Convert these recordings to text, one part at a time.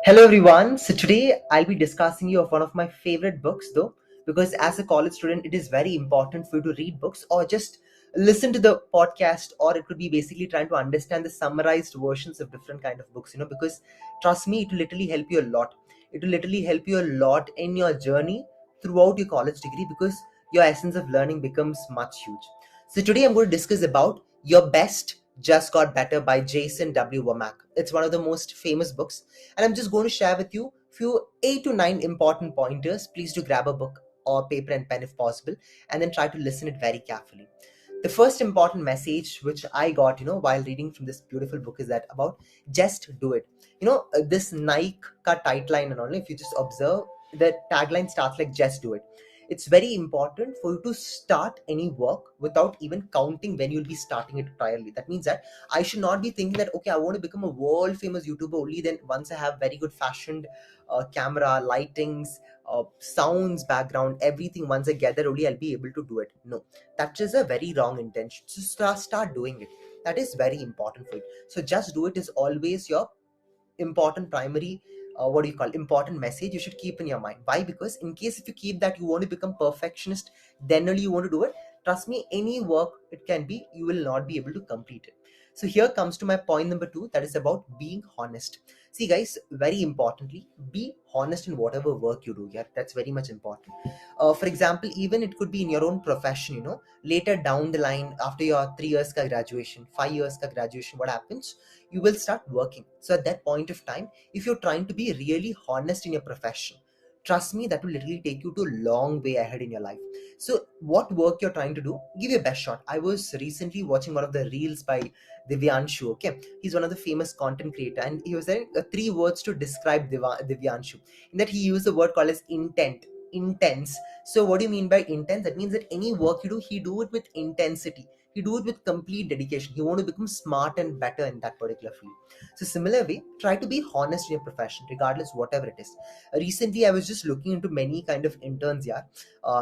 Hello everyone. So today I'll be discussing you of one of my favorite books though, because as a college student it is very important for you to read books or just listen to the podcast, or it could be basically trying to understand the summarized versions of different kind of books, because trust me, it will literally help you a lot. It will literally help you a lot in your journey throughout your college degree because your essence of learning becomes much huge. So today I'm going to discuss about Your Best Just Got Better by Jason W. Womack. It's one of the most famous books, and I'm just going to share with you few 8 to 9 important pointers. Please do grab a book or paper and pen if possible, and then try to listen it very carefully. The first important message which I got, while reading from this beautiful book is that about just do it. This Nike ka tagline and all, if you just observe, the tagline starts like just do it. It's very important for you to start any work without even counting when you'll be starting it entirely. That means that I should not be thinking that, okay, I want to become a world famous YouTuber only then once I have very good fashioned camera, lightings, sounds, background, everything. Once I get that only I'll be able to do it. No, that is a very wrong intention. So start doing it. That is very important for you. So just do it is always your important primary, what do you call, important message you should keep in your mind. Why? Because in case if you keep that you want to become perfectionist, then only you want to do it. Trust me, any work it can be, you will not be able to complete it. So here comes to my point number 2, that is about being honest. See guys, very importantly, be honest in whatever work you do. Yeah, that's very much important. For example, even it could be in your own profession. Later down the line, after your 3 years ka graduation, 5 years ka graduation, what happens? You will start working. So at that point of time, if you're trying to be really honest in your profession, trust me, that will literally take you to a long way ahead in your life. So what work you're trying to do, give your best shot. I was recently watching one of the reels by Divyanshu. Okay, he's one of the famous content creator, and he was saying 3 words to describe Divyanshu. In that he used the word called as intent, intense. So what do you mean by intense? That means that any work you do, he do it with intensity. He do it with complete dedication. He want to become smart and better in that particular field. So similar way, try to be honest in your profession, regardless whatever it is. Recently, I was just looking into many kind of interns. Yeah,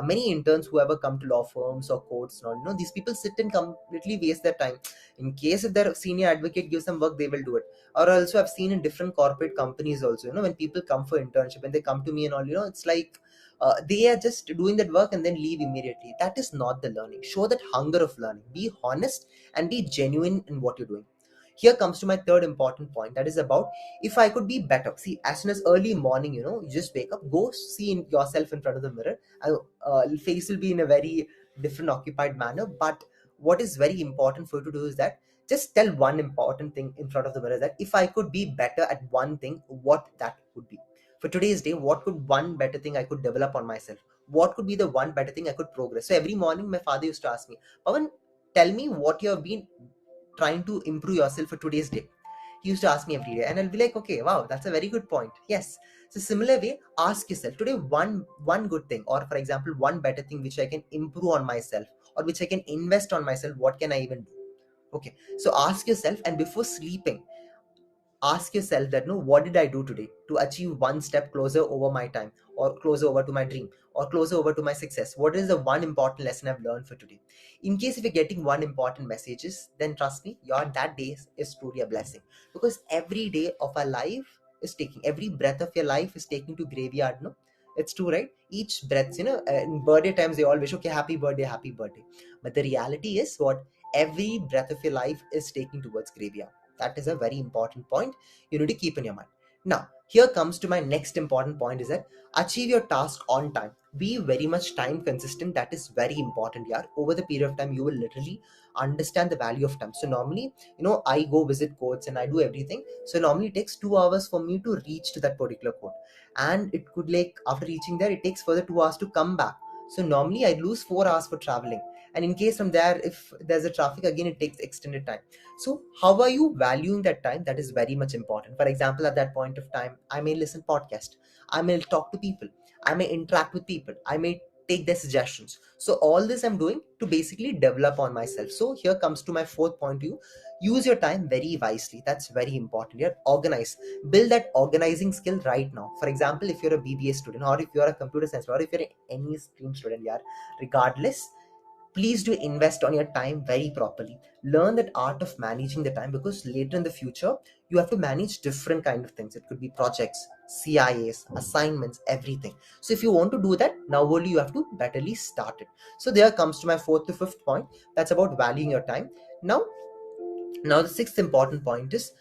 many interns who ever come to law firms or courts. And all, these people sit and completely waste their time. In case if their senior advocate gives them work, they will do it. Or also, I've seen in different corporate companies also. When people come for internship and they come to me and all, it's like they are just doing that work and then leave immediately. That is not the learning. Show that hunger of learning. Be honest and be genuine in what you're doing. Here comes to my third important point, that is about if I could be better. See, as soon as early morning, you just wake up, go see yourself in front of the mirror. Face will be in a very different occupied manner, but what is very important for you to do is that just tell one important thing in front of the mirror, that if I could be better at one thing, what that would be. For today's day, what could one better thing I could develop on myself? What could be the one better thing I could progress? So every morning my father used to ask me, Pawan, tell me what you have been trying to improve yourself for today's day. He used to ask me every day, and I'll be like, okay, wow, that's a very good point. Yes. So similar way, ask yourself today one good thing, or for example, one better thing which I can improve on myself, or which I can invest on myself. What can I even do? Okay. So ask yourself, and before sleeping, ask yourself that, no, what did I do today to achieve one step closer over my time, or closer over to my dream, or closer over to my success? What is the one important lesson I've learned for today? In case if you're getting one important messages, then trust me, your that day is truly a blessing, because every day of our life is taking, every breath of your life is taking to graveyard. No, it's true, right? Each breath, in birthday times they all wish, okay, happy birthday, happy birthday. But the reality is what, every breath of your life is taking towards graveyard. That is a very important point you need to keep in your mind. Now, here comes to my next important point, is that achieve your task on time. Be very much time consistent. That is very important. Yeah, over the period of time, you will literally understand the value of time. So normally, I go visit courts and I do everything. So normally it takes 2 hours for me to reach to that particular court. And it could, like, after reaching there, it takes further 2 hours to come back. So normally I lose 4 hours for traveling. And in case from there, if there's a traffic, again, it takes extended time. So how are you valuing that time? That is very much important. For example, at that point of time, I may listen podcast, I may talk to people, I may interact with people, I may take their suggestions. So all this I'm doing to basically develop on myself. So here comes to my fourth point to you. Use your time very wisely. That's very important. You're organize. Build that organizing skill right now. For example, if you're a BBA student, or if you're a computer science, or if you're any stream student, yeah, regardless, please do invest on your time very properly. Learn that art of managing the time, because later in the future you have to manage different kind of things. It could be projects, CIAs, assignments, everything. So if you want to do that, now only you have to betterly start it. So there comes to my fourth to fifth point. That's about valuing your time. Now now the sixth important point is,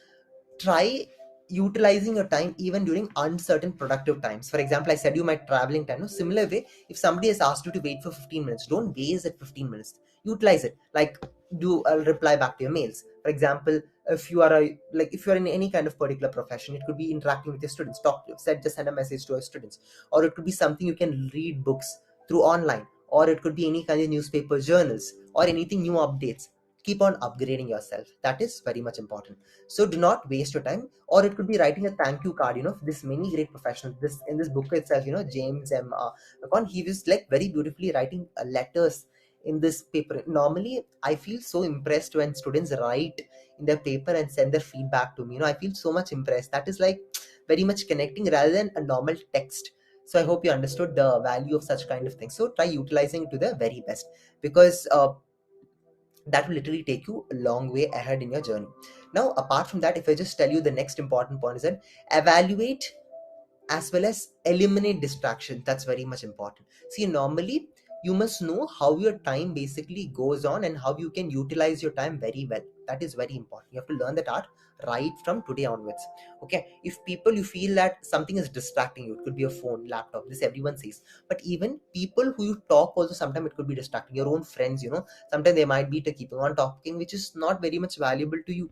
try utilizing your time even during uncertain productive times. For example, I said you my traveling time. No, similar way, if somebody has asked you to wait for 15 minutes, don't waste that 15 minutes. Utilize it. Like, do I'll reply back to your mails. For example, if you are a like if you are in any kind of particular profession, it could be interacting with your students, talk to said just send a message to your students, or it could be something you can read books through online, or it could be any kind of newspaper, journals, or anything new updates. Keep on upgrading yourself. That is very much important. So do not waste your time. Or it could be writing a thank you card, for this many great professionals. This in this book itself, James M. Pawan, he was like very beautifully writing letters in this paper. Normally, I feel so impressed when students write in their paper and send their feedback to me. I feel so much impressed. That is like very much connecting rather than a normal text. So I hope you understood the value of such kind of things. So try utilizing it to the very best, because that will literally take you a long way ahead in your journey. Now, apart from that, if I just tell you, the next important point is that evaluate as well as eliminate distraction. That's very much important. See, normally you must know how your time basically goes on and how you can utilize your time very well. That is very important. You have to learn that art right from today onwards. Okay, if people, you feel that something is distracting you, it could be a phone, laptop, this everyone says, but even people who you talk also, sometimes it could be distracting. Your own friends, sometimes they might be to keeping on talking, which is not very much valuable to you,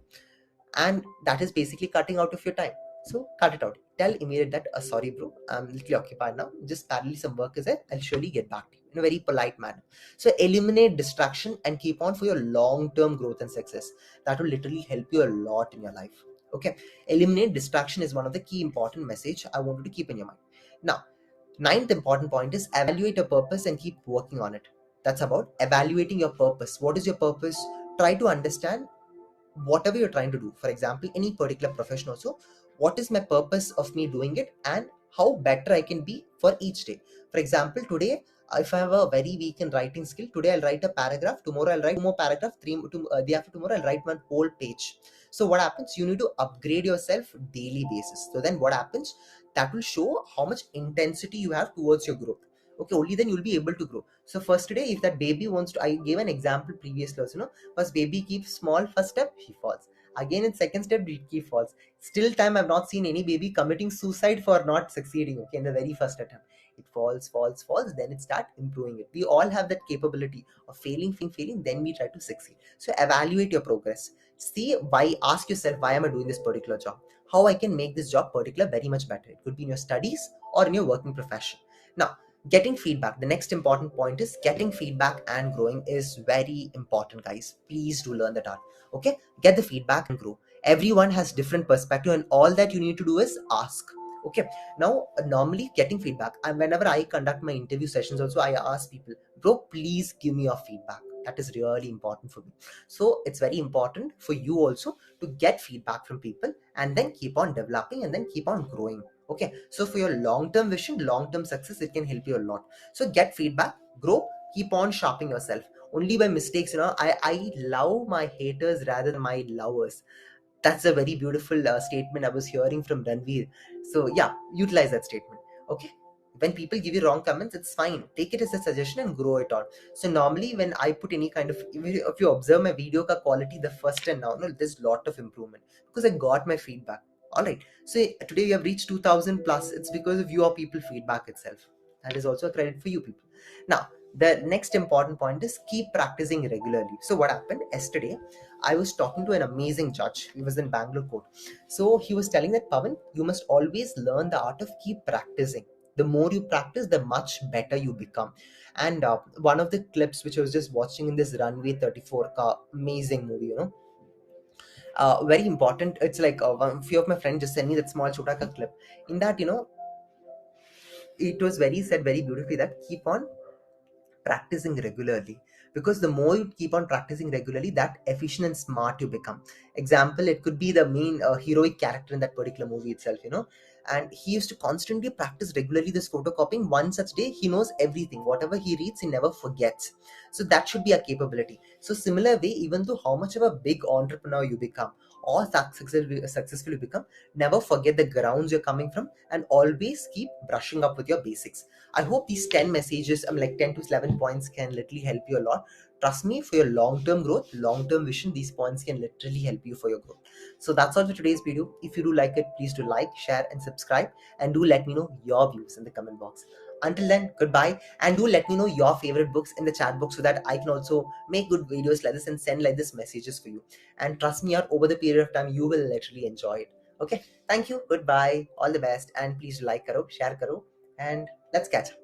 and that is basically cutting out of your time. So cut it out. Tell immediate that, sorry bro, I'm a little occupied now, just parallel some work is there, I'll surely get back to you, in a very polite manner. So eliminate distraction and keep on for your long-term growth and success. That will literally help you a lot in your life. Okay, eliminate distraction is one of the key important message I want you to keep in your mind. Now, ninth important point is evaluate your purpose and keep working on it. That's about evaluating your purpose. What is your purpose? Try to understand whatever you're trying to do. For example, any particular profession also, what is my purpose of me doing it, and how better I can be for each day. For example, today, if I have a very weak in writing skill, today I'll write a paragraph, tomorrow I'll write two more paragraph, day after tomorrow I'll write one whole page. So what happens, you need to upgrade yourself daily basis. So then what happens, that will show how much intensity you have towards your growth. Okay, only then you'll be able to grow. So first day, if that baby wants to, I gave an example previously also, first baby keeps small, first step he falls, again in second step he falls. Still time I've not seen any baby committing suicide for not succeeding. Okay, in the very first attempt it falls, then it start improving it. We all have that capability of failing, then we try to succeed. So evaluate your progress. See why, ask yourself, why am I doing this particular job, how I can make this job particular very much better. It could be in your studies or in your working profession. Now, getting feedback, the next important point is getting feedback and growing is very important, guys. Please do learn that art. Okay, get the feedback and grow. Everyone has different perspective, and all that you need to do is ask. Okay, now normally getting feedback, and whenever I conduct my interview sessions also, I ask people, bro, please give me your feedback. That is really important for me. So it's very important for you also to get feedback from people, and then keep on developing and then keep on growing. Okay, so for your long-term vision, long-term success, it can help you a lot. So get feedback, grow, keep on sharpening yourself. Only by mistakes, I love my haters rather than my lovers. That's a very beautiful statement I was hearing from Ranveer. So yeah, utilize that statement. Okay, when people give you wrong comments, it's fine, take it as a suggestion and grow it on. So normally when I put any kind of, if you observe my video ka quality, the first and now, no, there's lot of improvement because I got my feedback. All right, so today we have reached 2000 plus. It's because of your people feedback itself. That is also a credit for you people. Now, the next important point is keep practicing regularly. So what happened yesterday, I was talking to an amazing judge. He was in Bangalore court. So he was telling that, Pawan, you must always learn the art of keep practicing. The more you practice, the much better you become. And one of the clips which I was just watching in this Runway 34 amazing movie, very important. It's like a few of my friends just sent me that small chota ka clip. In that, it was very said very beautifully that keep on practicing regularly. because the more you keep on practicing regularly, that efficient and smart you become. Example, it could be the main heroic character in that particular movie itself, and he used to constantly practice regularly this photocopying. One such day he knows everything, whatever he reads he never forgets. So that should be a capability. So similar way, even though how much of a big entrepreneur you become or successful you become, never forget the grounds you're coming from, and always keep brushing up with your basics. I hope these 10 messages, like 10 to 11 points, can literally help you a lot. Trust me, for your long-term growth, long-term vision, these points can literally help you for your growth. So that's all for today's video. If you do like it, please do like, share, and subscribe, and do let me know your views in the comment box. Until then, goodbye, and do let me know your favorite books in the chat box so that I can also make good videos like this and send like this messages for you. And trust me, out over the period of time, you will literally enjoy it. Okay, thank you, goodbye, all the best, and please like karo, share karo, and let's catch up.